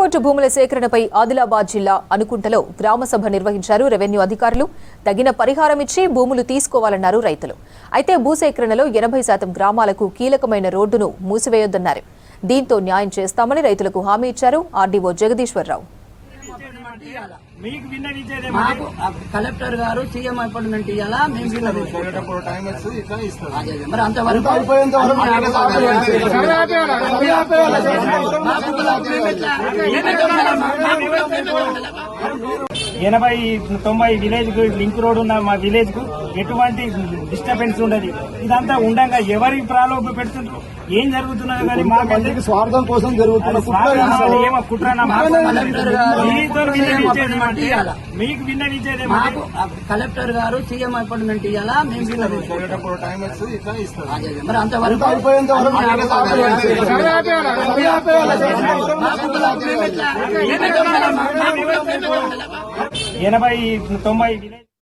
High court భూముల సేకరణపై ఆదిలాబాద్ జిల్లా అనుకుంటలో గ్రామసభ నిర్వహించారు రెవెన్యూ అధికారులు. తగిన పరిహారం ఇచ్చి భూములు తీసుకోవాలన్నారు రైతులు. అయితే భూసేకరణలో 80% గ్రామాలకు కీలకమైన రోడ్డును మూసివేయొద్దన్నారు. దీంతో న్యాయం చేస్తామని రైతులకు హామీ ఇచ్చారు ఆర్డీఓ జగదీశ్వరరావు. కలెక్టర్ గారు సీఎం అపాయింట్మెంట్ ఇవ్వాలా మరి అంతవరకు 80-90 విలేజ్ కు లింక్ రోడ్ ఉన్న మా విలేజ్ కు ఎటువంటి డిస్టర్బెన్స్ ఉండదు. ఇదంతా ఉండగా ఎవరికి ప్రాలోభ పెడుతుంటారు, ఏం జరుగుతున్నది కానీ మాకు స్వార్థం కోసం జరుగుతున్న కుట్ర మీకు విన్నవించేది కలెక్టర్ గారు సీఎం అపాయింట్మెంట్ ఇవ్వాలా మరి అంతవరకు 80-90 విలేజ్